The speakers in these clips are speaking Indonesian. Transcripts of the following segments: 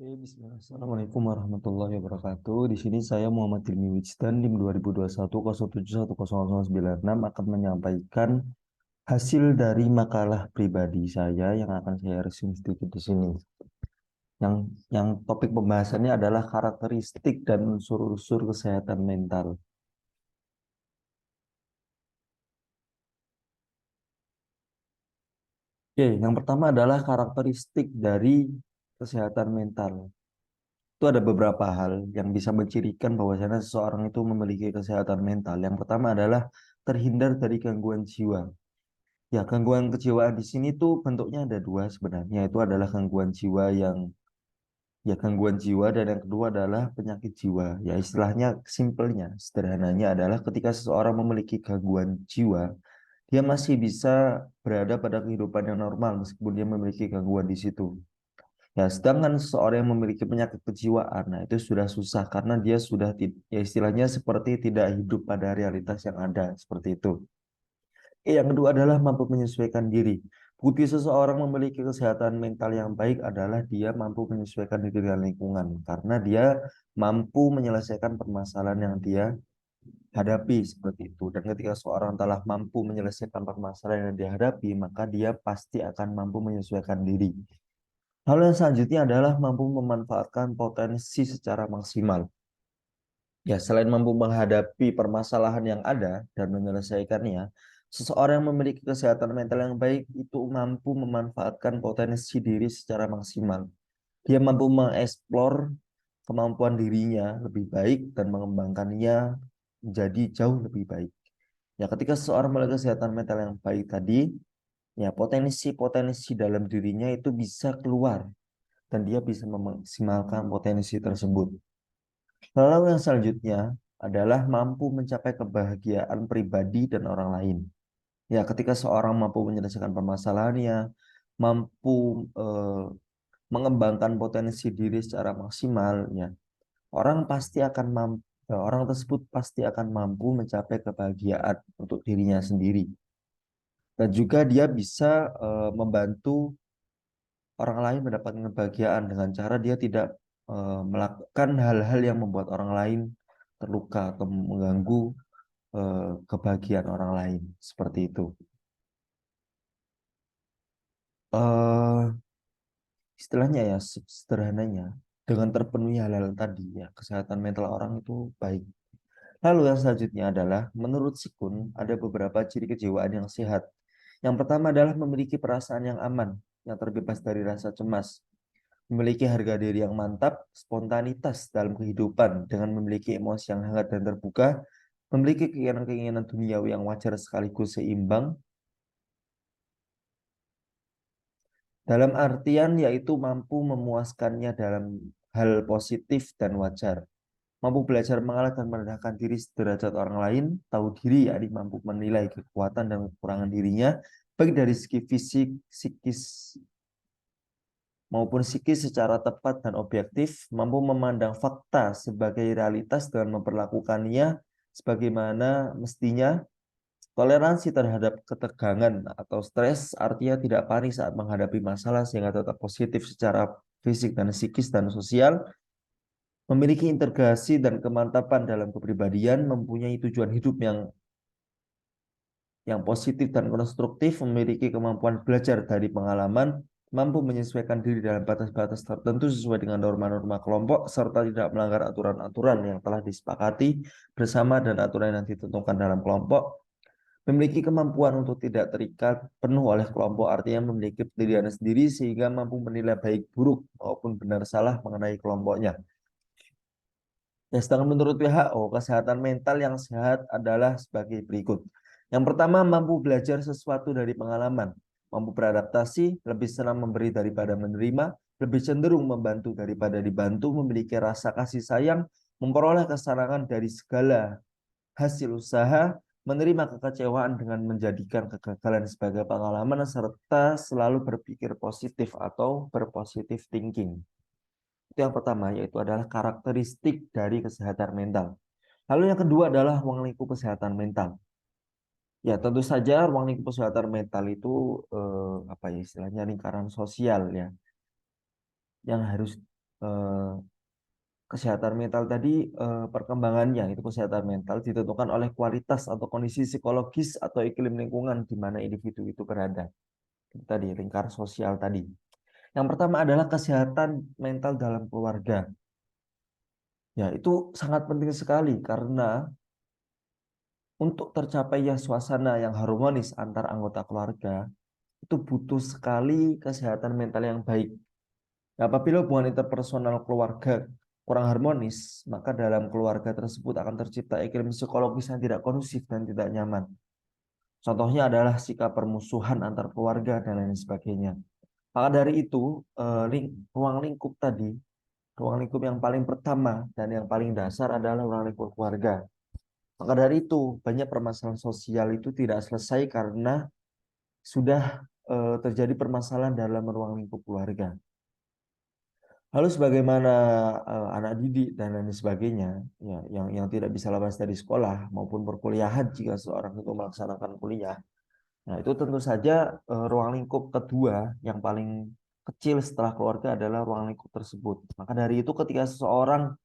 Bismillah. Assalamualaikum warahmatullahi wabarakatuh. Di sini saya Muhammad Ilmi Wijdan NIM 2021 071096 akan menyampaikan hasil dari makalah pribadi saya yang akan saya resume sedikit di sini. Yang yang topik pembahasannya adalah karakteristik dan unsur-unsur kesehatan mental. Oke, yang pertama adalah karakteristik dari kesehatan mental. Itu ada beberapa hal yang bisa mencirikan bahwasanya seseorang itu memiliki kesehatan mental. Yang pertama adalah terhindar dari gangguan jiwa. Ya, gangguan kejiwaan di sini tuh bentuknya ada dua sebenarnya. Itu adalah gangguan jiwa yang gangguan jiwa, dan yang kedua adalah penyakit jiwa. Ya, istilahnya simpelnya, sederhananya adalah ketika seseorang memiliki gangguan jiwa, dia masih bisa berada pada kehidupan yang normal meskipun dia memiliki gangguan di situ. Ya, sedangkan seseorang yang memiliki penyakit kejiwaan, nah itu sudah susah karena dia sudah ya istilahnya seperti tidak hidup pada realitas yang ada, seperti itu. Yang kedua adalah mampu menyesuaikan diri. Bukti seseorang memiliki kesehatan mental yang baik adalah dia mampu menyesuaikan diri dengan lingkungan karena dia mampu menyelesaikan permasalahan yang dia hadapi, seperti itu. Dan ketika seorang telah mampu menyelesaikan permasalahan yang dihadapi, maka dia pasti akan mampu menyesuaikan diri. Hal yang selanjutnya adalah mampu memanfaatkan potensi secara maksimal. Ya, selain mampu menghadapi permasalahan yang ada dan menyelesaikannya, seseorang yang memiliki kesehatan mental yang baik itu mampu memanfaatkan potensi diri secara maksimal. Dia mampu mengeksplor kemampuan dirinya lebih baik dan mengembangkannya menjadi jauh lebih baik. Ya, ketika seseorang memiliki kesehatan mental yang baik tadi, ya potensi-potensi dalam dirinya itu bisa keluar dan dia bisa memaksimalkan potensi tersebut. Lalu yang selanjutnya adalah mampu mencapai kebahagiaan pribadi dan orang lain. Ya, ketika seorang mampu menyelesaikan permasalahannya, mampu eh, mengembangkan potensi diri secara maksimal, ya, orang pasti akan mampu, orang tersebut pasti akan mampu mencapai kebahagiaan untuk dirinya sendiri. Dan juga dia bisa membantu orang lain mendapatkan kebahagiaan dengan cara dia tidak melakukan hal-hal yang membuat orang lain terluka atau mengganggu kebahagiaan orang lain, seperti itu. eh Istilahnya ya, sederhananya, dengan terpenuhi hal-hal tadi ya, kesehatan mental orang itu baik. Lalu yang selanjutnya adalah menurut Sikun ada beberapa ciri kejiwaan yang sehat. Yang pertama adalah memiliki perasaan yang aman, yang terbebas dari rasa cemas, memiliki harga diri yang mantap, spontanitas dalam kehidupan dengan memiliki emosi yang hangat dan terbuka, memiliki keinginan-keinginan duniawi yang wajar sekaligus seimbang, dalam artian yaitu mampu memuaskannya dalam hal positif dan wajar, mampu belajar mengalah dan merendahkan diri sederajat orang lain, tahu diri yakni mampu menilai kekuatan dan kekurangan dirinya, baik dari segi fisik, psikis maupun psikis secara tepat dan objektif, mampu memandang fakta sebagai realitas dengan memperlakukannya sebagaimana mestinya, toleransi terhadap ketegangan atau stres, artinya tidak panik saat menghadapi masalah sehingga tetap positif secara fisik dan psikis dan sosial, memiliki integrasi dan kemantapan dalam kepribadian, mempunyai tujuan hidup yang positif dan konstruktif, memiliki kemampuan belajar dari pengalaman, mampu menyesuaikan diri dalam batas-batas tertentu sesuai dengan norma-norma kelompok, serta tidak melanggar aturan-aturan yang telah disepakati bersama dan aturan yang ditentukan dalam kelompok, memiliki kemampuan untuk tidak terikat penuh oleh kelompok, artinya memiliki pendirian sendiri sehingga mampu menilai baik buruk maupun benar salah mengenai kelompoknya. Ya, sedangkan menurut WHO, kesehatan mental yang sehat adalah sebagai berikut. Yang pertama, mampu belajar sesuatu dari pengalaman, mampu beradaptasi, lebih senang memberi daripada menerima, lebih cenderung membantu daripada dibantu, memiliki rasa kasih sayang, memperoleh kesenangan dari segala hasil usaha, menerima kekecewaan dengan menjadikan kegagalan sebagai pengalaman, serta selalu berpikir positif atau berpositif thinking. Itu yang pertama, yaitu adalah karakteristik dari kesehatan mental. Lalu yang kedua adalah ruang lingkup kesehatan mental. Ya, tentu saja ruang lingkup kesehatan mental itu apa ya istilahnya lingkaran sosial ya, yang harus eh, kesehatan mental tadi, perkembangannya itu kesehatan mental ditentukan oleh kualitas atau kondisi psikologis atau iklim lingkungan di mana individu itu berada. Itu tadi lingkar sosial tadi. Yang pertama adalah kesehatan mental dalam keluarga. Ya, itu sangat penting sekali karena untuk tercapainya suasana yang harmonis antar anggota keluarga, itu butuh sekali kesehatan mental yang baik. Nah, apabila hubungan interpersonal keluarga kurang harmonis, maka dalam keluarga tersebut akan tercipta iklim psikologis yang tidak kondusif dan tidak nyaman. Contohnya adalah sikap permusuhan antar keluarga dan lain sebagainya. Maka dari itu, ruang lingkup tadi, ruang lingkup yang paling pertama dan yang paling dasar adalah ruang lingkup keluarga. Maka dari itu, banyak permasalahan sosial itu tidak selesai karena sudah terjadi permasalahan dalam ruang lingkup keluarga. Lalu sebagaimana anak didik dan lain sebagainya, ya, yang tidak bisa lepas dari sekolah maupun perkuliahan jika seorang itu melaksanakan kuliah, nah itu tentu saja ruang lingkup kedua yang paling kecil setelah keluarga adalah ruang lingkup tersebut. Maka dari itu ketika seseorang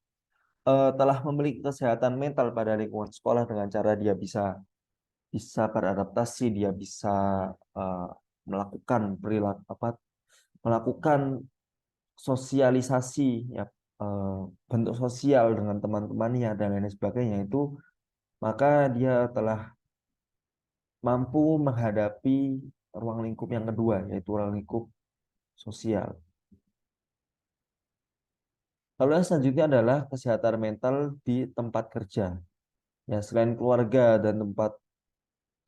telah memiliki kesehatan mental pada lingkungan sekolah dengan cara dia bisa bisa beradaptasi, dia bisa eh, melakukan perilaku apa melakukan sosialisasi, ya, eh, bentuk sosial dengan teman-temannya dan lain sebagainya itu, maka dia telah mampu menghadapi ruang lingkup yang kedua, yaitu ruang lingkup sosial. Lalu yang selanjutnya adalah kesehatan mental di tempat kerja. Ya, selain keluarga dan tempat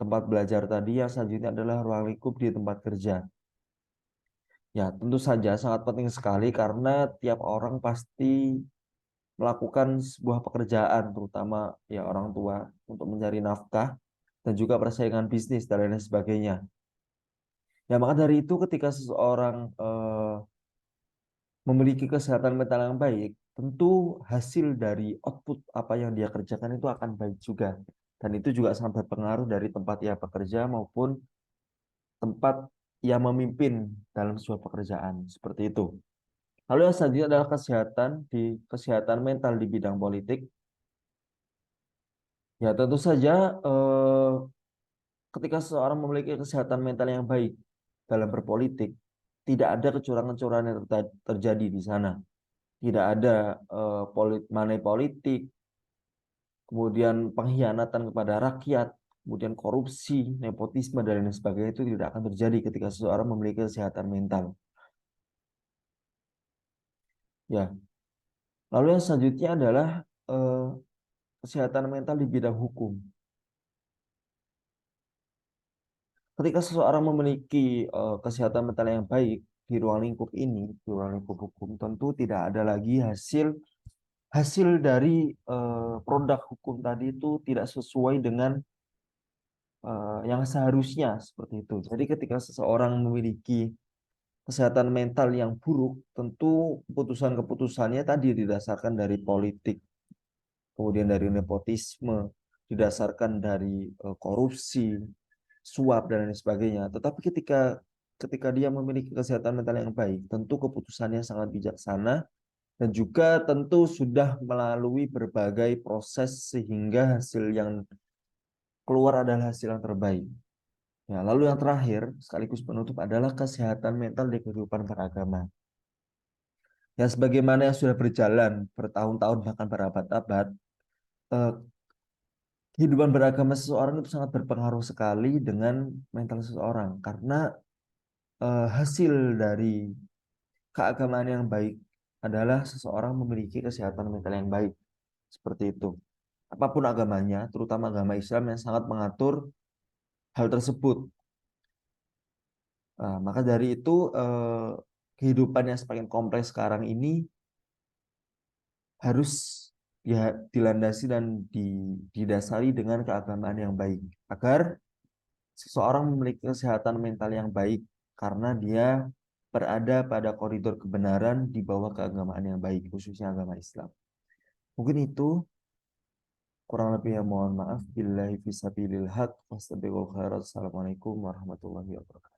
tempat belajar tadi, yang selanjutnya adalah ruang lingkup di tempat kerja. Ya, tentu saja sangat penting sekali karena tiap orang pasti melakukan sebuah pekerjaan, terutama ya orang tua untuk mencari nafkah dan juga persaingan bisnis dan lain sebagainya. Ya, maka dari itu ketika seseorang memiliki kesehatan mental yang baik, tentu hasil dari output apa yang dia kerjakan itu akan baik juga. Dan itu juga sangat berpengaruh dari tempat ia bekerja maupun tempat ia memimpin dalam sebuah pekerjaan. Seperti itu. Lalu yang selanjutnya adalah kesehatan mental di bidang politik. Ya, tentu saja ketika seseorang memiliki kesehatan mental yang baik dalam berpolitik, tidak ada kecurangan-kecurangan yang terjadi di sana. Tidak ada money politik, kemudian pengkhianatan kepada rakyat, kemudian korupsi, nepotisme, dan lain sebagainya itu tidak akan terjadi ketika seseorang memiliki kesehatan mental. Ya, lalu yang selanjutnya adalah eh, kesehatan mental di bidang hukum. Ketika seseorang memiliki kesehatan mental yang baik di ruang lingkup ini, di ruang lingkup hukum, tentu tidak ada lagi hasil hasil dari produk hukum tadi itu tidak sesuai dengan yang seharusnya seperti itu. Jadi ketika seseorang memiliki kesehatan mental yang buruk, tentu keputusan-keputusannya tadi didasarkan dari politik, kemudian dari nepotisme, didasarkan dari korupsi, suap dan lain sebagainya. Tetapi ketika ketika dia memiliki kesehatan mental yang baik, tentu keputusannya sangat bijaksana dan juga tentu sudah melalui berbagai proses sehingga hasil yang keluar adalah hasil yang terbaik. Ya, lalu yang terakhir sekaligus penutup adalah kesehatan mental di kehidupan beragama. Ya, sebagaimana yang sudah berjalan bertahun-tahun bahkan berabad-abad, eh, kehidupan beragama seseorang itu sangat berpengaruh sekali dengan mental seseorang karena hasil dari keagamaan yang baik adalah seseorang memiliki kesehatan mental yang baik. Seperti itu. Apapun agamanya, terutama agama Islam yang sangat mengatur hal tersebut. Maka dari itu kehidupan yang semakin kompleks sekarang ini harus ya dilandasi dan didasari dengan keagamaan yang baik agar seseorang memiliki kesehatan mental yang baik karena dia berada pada koridor kebenaran di bawah keagamaan yang baik, khususnya agama Islam. Mungkin itu kurang lebihnya mohon maaf. Billahi fisabilil haq. Wassalamualaikum warahmatullahi wabarakatuh.